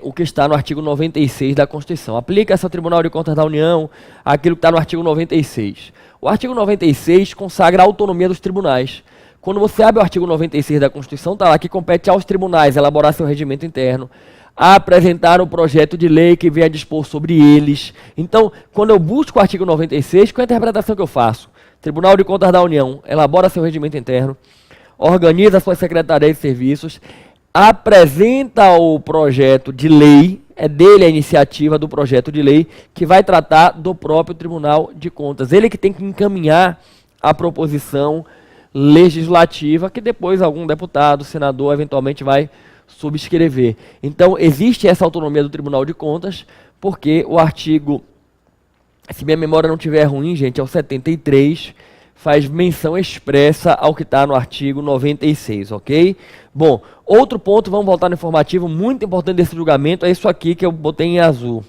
Speaker 1: o que está no artigo 96 da Constituição. Aplica-se ao Tribunal de Contas da União aquilo que está no artigo 96. O artigo 96 consagra a autonomia dos tribunais. Quando você abre o artigo 96 da Constituição, está lá que compete aos tribunais elaborar seu regimento interno, apresentar o projeto de lei que venha a dispor sobre eles. Então, quando eu busco o artigo 96, qual é a interpretação que eu faço? Tribunal de Contas da União elabora seu regimento interno, organiza suas secretarias de serviços, apresenta o projeto de lei, é dele a iniciativa do projeto de lei, que vai tratar do próprio Tribunal de Contas. Ele que tem que encaminhar a proposição legislativa, que depois algum deputado, senador, eventualmente vai subscrever. Então, existe essa autonomia do Tribunal de Contas, porque o artigo, se minha memória não estiver ruim, gente, é o 73, faz menção expressa ao que está no artigo 96, ok? Bom, outro ponto, vamos voltar no informativo, muito importante desse julgamento, é isso aqui que eu botei em azul.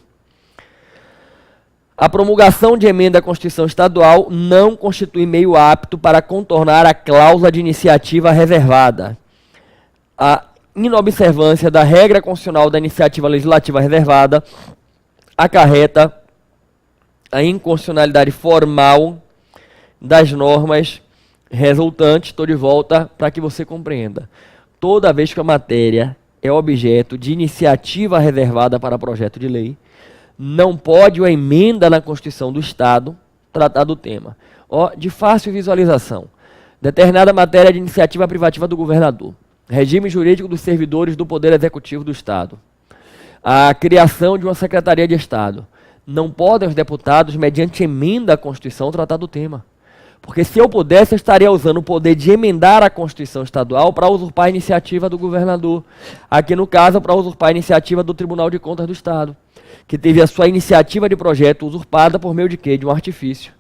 Speaker 1: A promulgação de emenda à Constituição Estadual não constitui meio apto para contornar a cláusula de iniciativa reservada. A inobservância da regra constitucional da iniciativa legislativa reservada acarreta a inconstitucionalidade formal das normas resultantes. Estou de volta para que você compreenda. Toda vez que a matéria é objeto de iniciativa reservada para projeto de lei, não pode a emenda na Constituição do Estado tratar do tema. De fácil visualização. Determinada matéria de iniciativa privativa do governador. Regime jurídico dos servidores do Poder Executivo do Estado. A criação de uma Secretaria de Estado. Não podem os deputados, mediante emenda à Constituição, tratar do tema. Porque se eu pudesse, eu estaria usando o poder de emendar a Constituição Estadual para usurpar a iniciativa do governador. Aqui, no caso, para usurpar a iniciativa do Tribunal de Contas do Estado, que teve a sua iniciativa de projeto usurpada por meio de quê? De um artifício.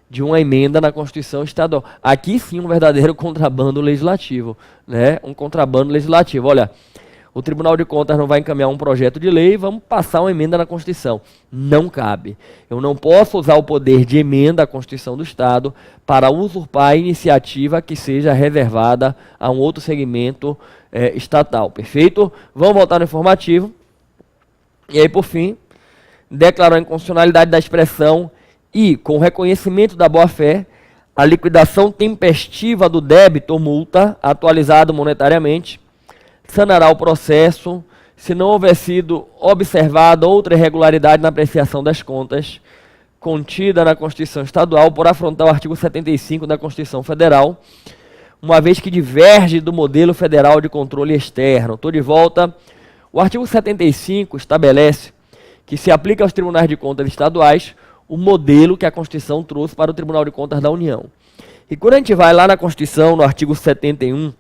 Speaker 1: De uma emenda na Constituição Estadual. Aqui sim um verdadeiro contrabando legislativo, né? Um contrabando legislativo. Olha, o Tribunal de Contas não vai encaminhar um projeto de lei, vamos passar uma emenda na Constituição. Não cabe. Eu não posso usar o poder de emenda à Constituição do Estado para usurpar a iniciativa que seja reservada a um outro segmento estatal. Perfeito? Vamos voltar no informativo. E aí, por fim, declarou a inconstitucionalidade da expressão e, com o reconhecimento da boa-fé, a liquidação tempestiva do débito ou multa, atualizado monetariamente, sanará o processo se não houver sido observada outra irregularidade na apreciação das contas contida na Constituição Estadual por afrontar o artigo 75 da Constituição Federal, uma vez que diverge do modelo federal de controle externo. Estou de volta. O artigo 75 estabelece que se aplica aos tribunais de contas estaduais o modelo que a Constituição trouxe para o Tribunal de Contas da União. E quando a gente vai lá na Constituição, no artigo 71,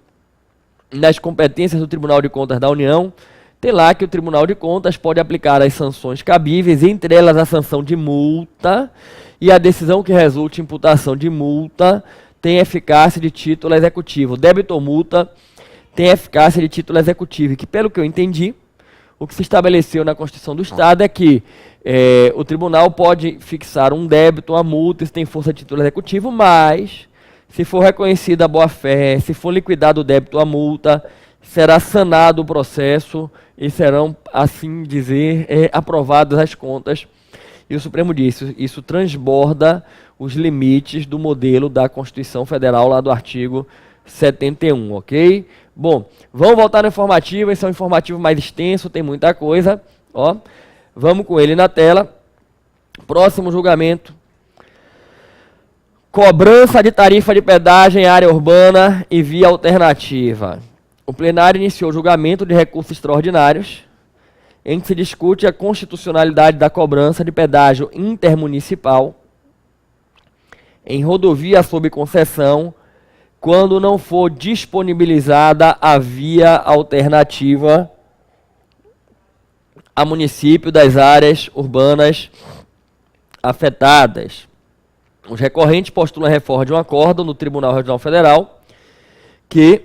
Speaker 1: nas competências do Tribunal de Contas da União, tem lá que o Tribunal de Contas pode aplicar as sanções cabíveis, entre elas a sanção de multa, e a decisão que resulte em imputação de multa tem eficácia de título executivo. Débito ou multa tem eficácia de título executivo, que pelo que eu entendi, o que se estabeleceu na Constituição do Estado é que o tribunal pode fixar um débito, uma multa, isso tem força de título executivo, mas se for reconhecida a boa-fé, se for liquidado o débito ou a multa, será sanado o processo e serão, assim dizer, aprovadas as contas. E o Supremo disse, isso transborda os limites do modelo da Constituição Federal, lá do artigo 71, ok? Bom, vamos voltar no informativo, esse é um informativo mais extenso, tem muita coisa, ó. Vamos com ele na tela. Próximo julgamento. Cobrança de tarifa de pedágio em área urbana e via alternativa. O plenário iniciou o julgamento de recursos extraordinários, em que se discute a constitucionalidade da cobrança de pedágio intermunicipal em rodovia sob concessão, quando não for disponibilizada a via alternativa a município das áreas urbanas afetadas. Os recorrentes postulam a reforma de um acórdão no Tribunal Regional Federal que,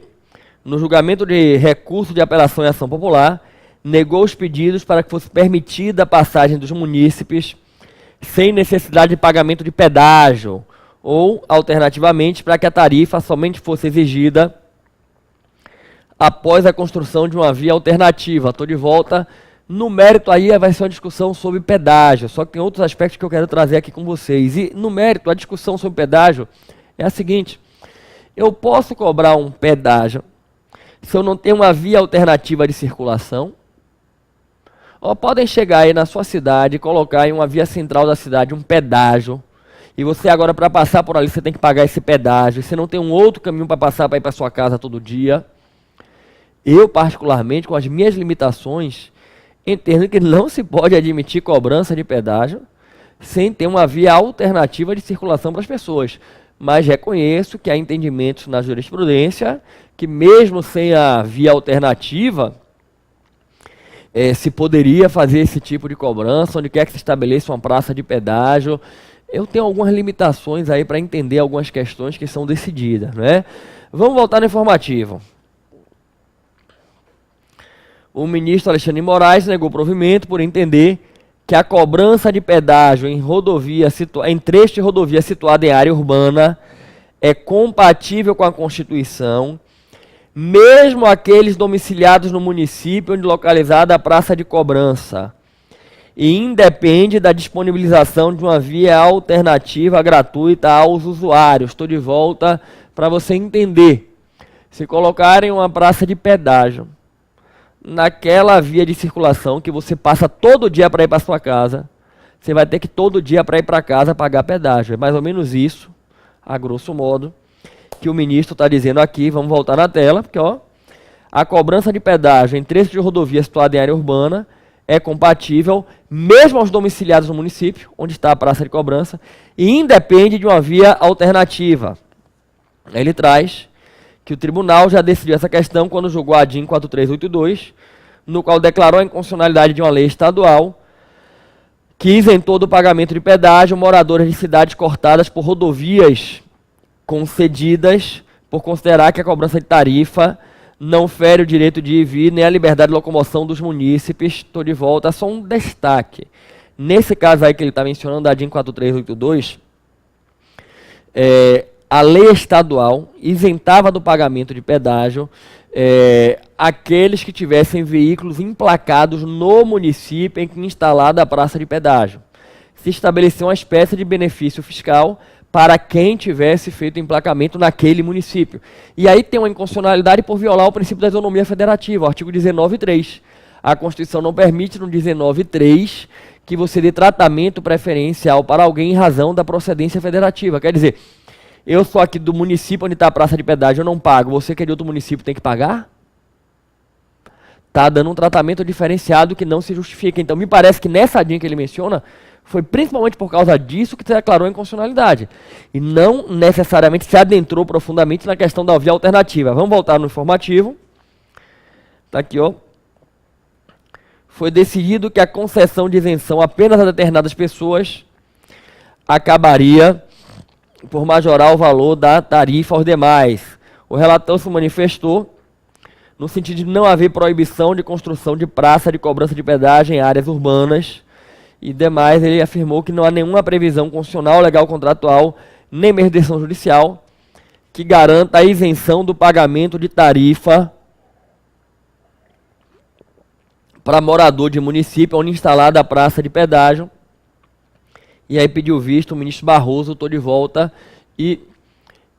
Speaker 1: no julgamento de recurso de apelação em ação popular, negou os pedidos para que fosse permitida a passagem dos munícipes sem necessidade de pagamento de pedágio, ou, alternativamente, para que a tarifa somente fosse exigida após a construção de uma via alternativa. Estou de volta. No mérito aí vai ser uma discussão sobre pedágio, só que tem outros aspectos que eu quero trazer aqui com vocês. E no mérito, a discussão sobre pedágio é a seguinte: eu posso cobrar um pedágio se eu não tenho uma via alternativa de circulação? Ou podem chegar aí na sua cidade e colocar em uma via central da cidade um pedágio, e você agora, para passar por ali, você tem que pagar esse pedágio, e você não tem um outro caminho para passar para ir para sua casa todo dia? Eu, particularmente, com as minhas limitações, entendo que não se pode admitir cobrança de pedágio sem ter uma via alternativa de circulação para as pessoas. Mas reconheço que há entendimentos na jurisprudência que mesmo sem a via alternativa, se poderia fazer esse tipo de cobrança, onde quer que se estabeleça uma praça de pedágio. Eu tenho algumas limitações aí para entender algumas questões que são decididas, né? Vamos voltar no informativo. O ministro Alexandre de Moraes negou provimento por entender que a cobrança de pedágio em trecho de rodovia situado em área urbana é compatível com a Constituição, mesmo aqueles domiciliados no município onde localizada a praça de cobrança, e independe da disponibilização de uma via alternativa gratuita aos usuários. Estou de volta para você entender. Se colocarem uma praça de pedágio naquela via de circulação que você passa todo dia para ir para sua casa, você vai ter que todo dia para ir para casa pagar pedágio. É mais ou menos isso, a grosso modo, que o ministro está dizendo aqui. Vamos voltar na tela, porque ó, a cobrança de pedágio em trecho de rodovia situado em área urbana é compatível, mesmo aos domiciliados no município, onde está a praça de cobrança, e independe de uma via alternativa. Ele traz que o tribunal já decidiu essa questão quando julgou a DIN 4382, no qual declarou a inconstitucionalidade de uma lei estadual que isentou do pagamento de pedágio moradores de cidades cortadas por rodovias concedidas por considerar que a cobrança de tarifa não fere o direito de ir e vir, nem a liberdade de locomoção dos munícipes. Estou de volta, só um destaque. Nesse caso aí que ele está mencionando, da DIN 4382, a lei estadual isentava do pagamento de pedágio aqueles que tivessem veículos emplacados no município em que instalada a praça de pedágio. Se estabeleceu uma espécie de benefício fiscal para quem tivesse feito emplacamento naquele município. E aí tem uma inconstitucionalidade por violar o princípio da isonomia federativa, o artigo 19.3. A Constituição não permite, no 19.3, que você dê tratamento preferencial para alguém em razão da procedência federativa. Quer dizer, eu sou aqui do município onde está a praça de pedágio, eu não pago, você que é de outro município tem que pagar? Está dando um tratamento diferenciado que não se justifica. Então, me parece que nessa DIN que ele menciona, foi principalmente por causa disso que se declarou a inconstitucionalidade. E não necessariamente se adentrou profundamente na questão da via alternativa. Vamos voltar no informativo. Está aqui, ó. Foi decidido que a concessão de isenção apenas a determinadas pessoas acabaria por majorar o valor da tarifa aos demais. O relator se manifestou no sentido de não haver proibição de construção de praça de cobrança de pedágio em áreas urbanas e demais. Ele afirmou que não há nenhuma previsão constitucional, legal, contratual, nem mesmo decisão judicial que garanta a isenção do pagamento de tarifa para morador de município onde instalada a praça de pedágio. E aí pediu visto o ministro Barroso, estou de volta, e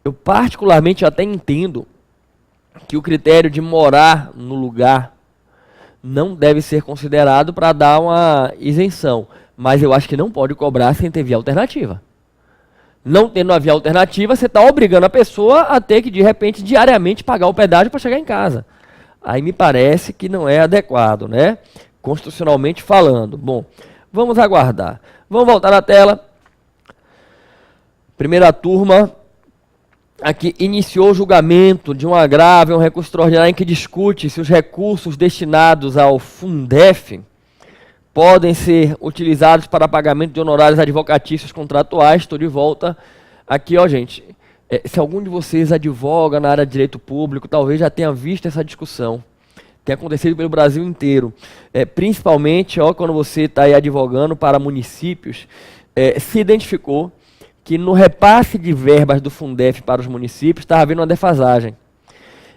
Speaker 1: eu particularmente até entendo que o critério de morar no lugar não deve ser considerado para dar uma isenção, mas eu acho que não pode cobrar sem ter via alternativa. Não tendo a via alternativa, você está obrigando a pessoa a ter que, de repente, diariamente pagar o pedágio para chegar em casa. Aí me parece que não é adequado, né? Constitucionalmente falando. Bom, vamos aguardar. Vamos voltar na tela. Primeira turma aqui iniciou o julgamento de um agravo e um recurso extraordinário em que discute se os recursos destinados ao Fundef podem ser utilizados para pagamento de honorários advocatícios contratuais. Estou de volta aqui, ó, gente. Se algum de vocês advoga na área de direito público, talvez já tenha visto essa discussão. Tem acontecido pelo Brasil inteiro. Principalmente, ó, quando você está aí advogando para municípios, se identificou que no repasse de verbas do Fundef para os municípios estava havendo uma defasagem.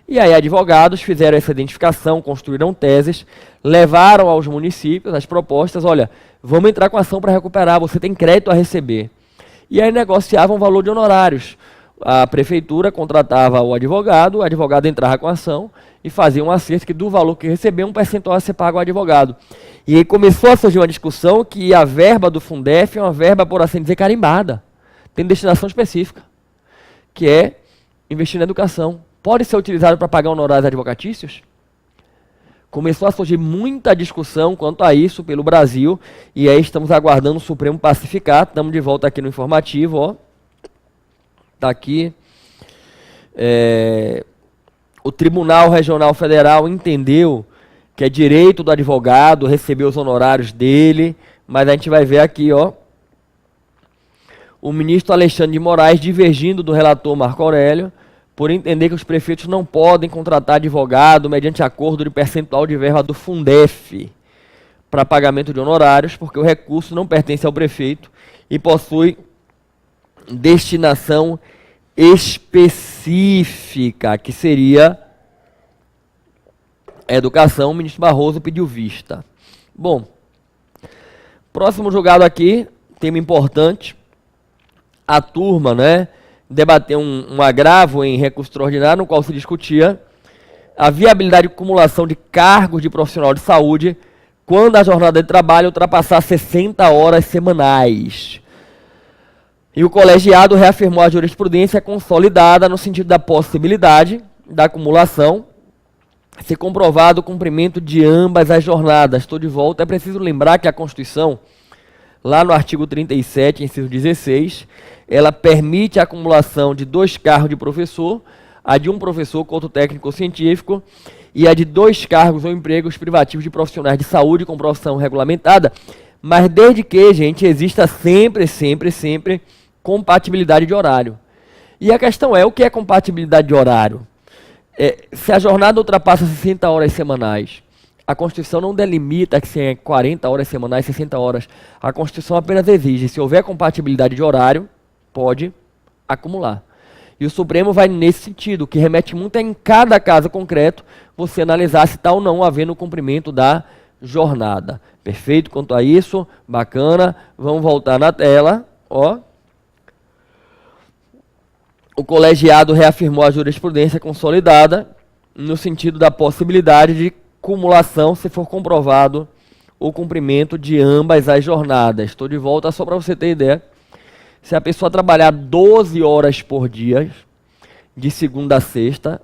Speaker 1: E aí advogados fizeram essa identificação, construíram teses, levaram aos municípios as propostas, olha, vamos entrar com ação para recuperar, você tem crédito a receber. E aí negociavam o valor de honorários. A prefeitura contratava o advogado entrava com a ação e fazia um acerto que do valor que recebeu, um percentual a ser pago ao advogado. E aí começou a surgir uma discussão que a verba do Fundef é uma verba, por assim dizer, carimbada. Tem destinação específica, que é investir na educação. Pode ser utilizado para pagar honorários advocatícios? Começou a surgir muita discussão quanto a isso pelo Brasil, e aí estamos aguardando o Supremo pacificar. Estamos de volta aqui no informativo, ó. Está aqui. O Tribunal Regional Federal entendeu que é direito do advogado receber os honorários dele, mas a gente vai ver aqui, ó, o ministro Alexandre de Moraes divergindo do relator Marco Aurélio, por entender que os prefeitos não podem contratar advogado mediante acordo de percentual de verba do Fundef para pagamento de honorários, porque o recurso não pertence ao prefeito e possui destinação específica, que seria educação. O ministro Barroso pediu vista. Bom, próximo julgado aqui, tema importante. A turma, né, debateu um agravo em recurso extraordinário, no qual se discutia a viabilidade de acumulação de cargos de profissional de saúde quando a jornada de trabalho ultrapassar 60 horas semanais. E o colegiado reafirmou a jurisprudência consolidada no sentido da possibilidade da acumulação, se comprovado o cumprimento de ambas as jornadas. Estou de volta. É preciso lembrar que a Constituição, lá no artigo 37, inciso 16, ela permite a acumulação de 2 cargos de professor, a de um professor quanto técnico científico, e a de 2 cargos ou empregos privativos de profissionais de saúde com profissão regulamentada, mas desde que, gente, exista sempre compatibilidade de horário. E a questão é, o que é compatibilidade de horário? Se a jornada ultrapassa 60 horas semanais, a Constituição não delimita que se é 40 horas semanais, 60 horas. A Constituição apenas exige, se houver compatibilidade de horário, pode acumular. E o Supremo vai nesse sentido, que remete muito em cada caso concreto, você analisar se está ou não havendo o cumprimento da jornada. Perfeito quanto a isso? Bacana. Vamos voltar na tela. Ó. o colegiado reafirmou a jurisprudência consolidada no sentido da possibilidade de cumulação se for comprovado o cumprimento de ambas as jornadas. Estou de volta só para você ter ideia. Se a pessoa trabalhar 12 horas por dia, de segunda a sexta,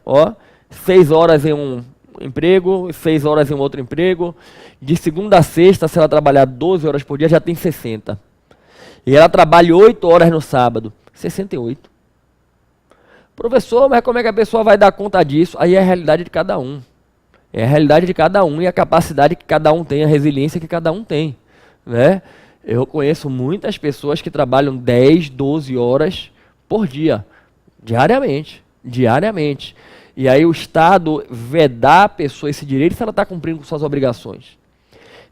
Speaker 1: 6 horas em um emprego, 6 horas em um outro emprego, de segunda a sexta, se ela trabalhar 12 horas por dia, já tem 60. E ela trabalha 8 horas no sábado, 68. Professor, mas como é que a pessoa vai dar conta disso? Aí é a realidade de cada um. É a realidade de cada um e a capacidade que cada um tem, a resiliência que cada um tem, né? Eu conheço muitas pessoas que trabalham 10, 12 horas por dia, diariamente. E aí o Estado vedar a pessoa esse direito se ela está cumprindo com suas obrigações.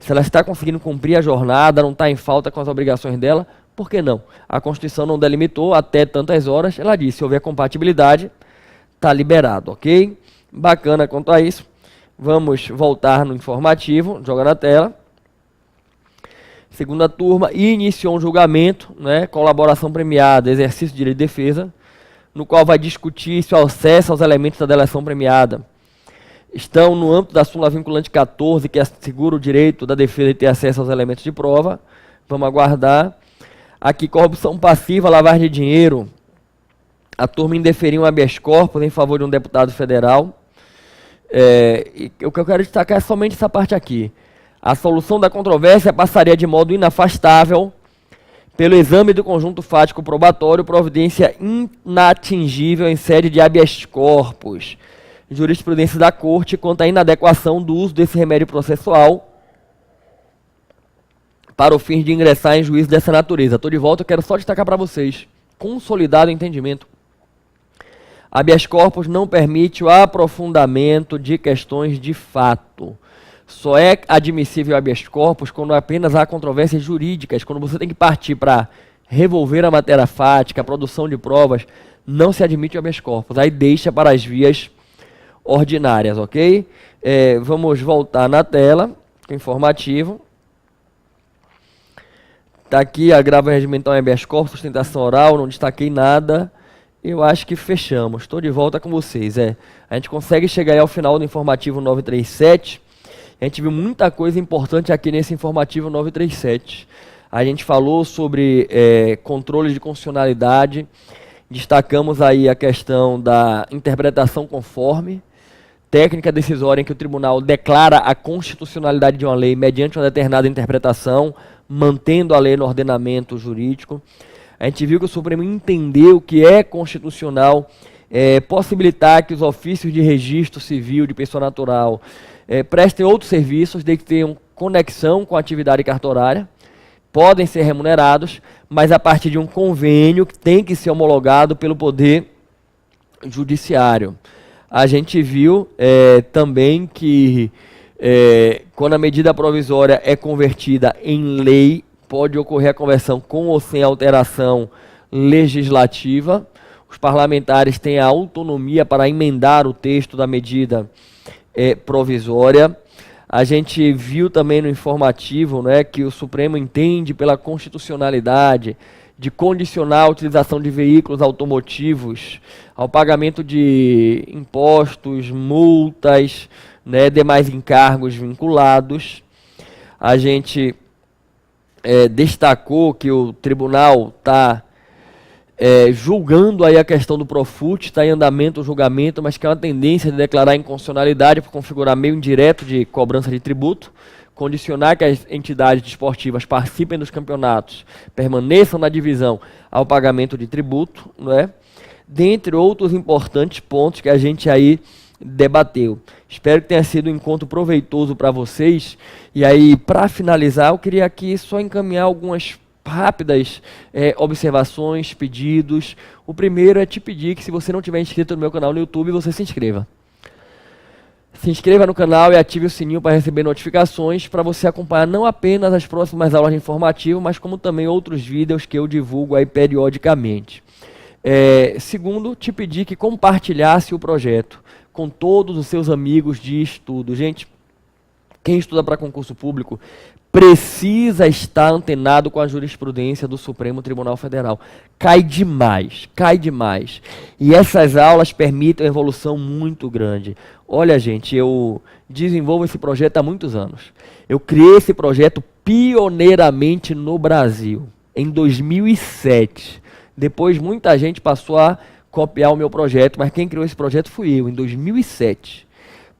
Speaker 1: Se ela está conseguindo cumprir a jornada, não está em falta com as obrigações dela, por que não? A Constituição não delimitou até tantas horas, ela disse, se houver compatibilidade, está liberado, ok? Bacana quanto a isso. Vamos voltar no informativo, joga na tela. Segunda turma, iniciou um julgamento, né, colaboração premiada, exercício de direito de defesa, no qual vai discutir se o acesso aos elementos da delação premiada estão no âmbito da súmula vinculante 14, que assegura o direito da defesa de ter acesso aos elementos de prova. Vamos aguardar. Aqui, corrupção passiva, lavagem de dinheiro. A turma indeferiu um habeas corpus em favor de um deputado federal. E o que eu quero destacar é somente essa parte aqui. A solução da controvérsia passaria de modo inafastável pelo exame do conjunto fático probatório, providência inatingível em sede de habeas corpus. Jurisprudência da Corte quanto à inadequação do uso desse remédio processual para o fim de ingressar em juízo dessa natureza. Estou de volta, eu quero só destacar para vocês. Consolidado o entendimento. Habeas corpus não permite o aprofundamento de questões de fato. Só é admissível habeas corpus quando apenas há controvérsias jurídicas, quando você tem que partir para revolver a matéria fática, a produção de provas, não se admite o habeas corpus. Aí deixa para as vias ordinárias, ok? Vamos voltar na tela, informativo. Está aqui, agravo regimental em habeas corpus, sustentação oral, não destaquei nada. Eu acho que fechamos. Estou de volta com vocês. A gente consegue chegar aí ao final do informativo 937. A gente viu muita coisa importante aqui nesse informativo 937. A gente falou sobre controle de constitucionalidade. Destacamos aí a questão da interpretação conforme, técnica decisória em que o tribunal declara a constitucionalidade de uma lei mediante uma determinada interpretação, mantendo a lei no ordenamento jurídico. A gente viu que o Supremo entendeu que é constitucional possibilitar que os ofícios de registro civil de pessoa natural prestem outros serviços, desde que tenham conexão com a atividade cartorária, podem ser remunerados, mas a partir de um convênio que tem que ser homologado pelo Poder Judiciário. A gente viu também que quando a medida provisória é convertida em lei, pode ocorrer a conversão com ou sem alteração legislativa. Os parlamentares têm a autonomia para emendar o texto da medida provisória. A gente viu também no informativo, né, que o Supremo entende pela constitucionalidade de condicionar a utilização de veículos automotivos ao pagamento de impostos, multas, né, demais encargos vinculados. A gente destacou que o tribunal está julgando aí a questão do Profut, está em andamento o julgamento, mas que é uma tendência de declarar inconstitucionalidade por configurar meio indireto de cobrança de tributo, condicionar que as entidades desportivas participem dos campeonatos, permaneçam na divisão ao pagamento de tributo, né? Dentre outros importantes pontos que a gente aí debateu. Espero que tenha sido um encontro proveitoso para vocês. E aí, para finalizar, eu queria aqui só encaminhar algumas rápidas observações, pedidos. O primeiro é te pedir que, se você não tiver inscrito no meu canal no YouTube, você se inscreva. Se inscreva no canal e ative o sininho para receber notificações, para você acompanhar não apenas as próximas aulas de informativo, mas como também outros vídeos que eu divulgo aí periodicamente. Segundo, te pedir que compartilhasse o projeto com todos os seus amigos de estudo. Gente, quem estuda para concurso público precisa estar antenado com a jurisprudência do Supremo Tribunal Federal. Cai demais, cai demais. E essas aulas permitem uma evolução muito grande. Olha, gente, eu desenvolvo esse projeto há muitos anos. Eu criei esse projeto pioneiramente no Brasil, em 2007. Depois muita gente passou a copiar o meu projeto, mas quem criou esse projeto fui eu, em 2007.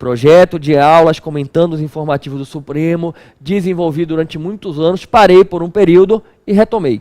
Speaker 1: Projeto de aulas comentando os informativos do Supremo, desenvolvi durante muitos anos, parei por um período e retomei.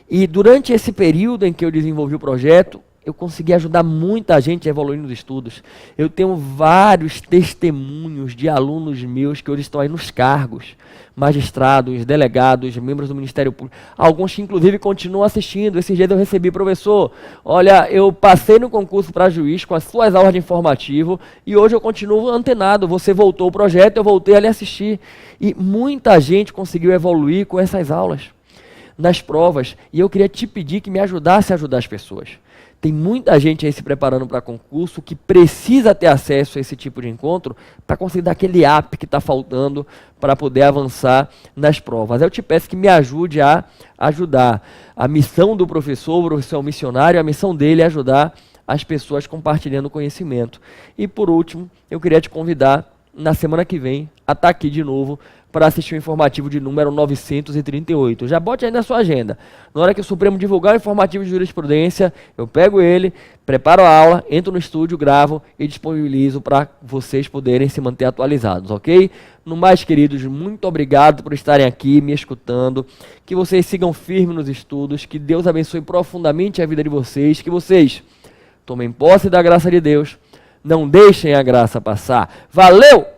Speaker 1: E durante esse período em que eu desenvolvi o projeto, eu consegui ajudar muita gente a evoluir nos estudos. Eu tenho vários testemunhos de alunos meus que hoje estão aí nos cargos, magistrados, delegados, membros do Ministério Público, alguns que inclusive continuam assistindo. Esses dias eu recebi, professor, olha, eu passei no concurso para juiz com as suas aulas de informativo e hoje eu continuo antenado, você voltou o projeto, eu voltei a lhe assistir. E muita gente conseguiu evoluir com essas aulas nas provas, e eu queria te pedir que me ajudasse a ajudar as pessoas. Tem muita gente aí se preparando para concurso que precisa ter acesso a esse tipo de encontro para conseguir dar aquele up que está faltando para poder avançar nas provas. Eu te peço que me ajude a ajudar. A missão do professor, o professor é um missionário, a missão dele é ajudar as pessoas compartilhando conhecimento. E por último, eu queria te convidar na semana que vem a estar aqui de novo para assistir o informativo de número 938. Já bote aí na sua agenda. Na hora que o Supremo divulgar o informativo de jurisprudência, eu pego ele, preparo a aula, entro no estúdio, gravo e disponibilizo para vocês poderem se manter atualizados, ok? No mais, queridos, muito obrigado por estarem aqui me escutando. Que vocês sigam firmes nos estudos, que Deus abençoe profundamente a vida de vocês, que vocês tomem posse da graça de Deus, não deixem a graça passar. Valeu!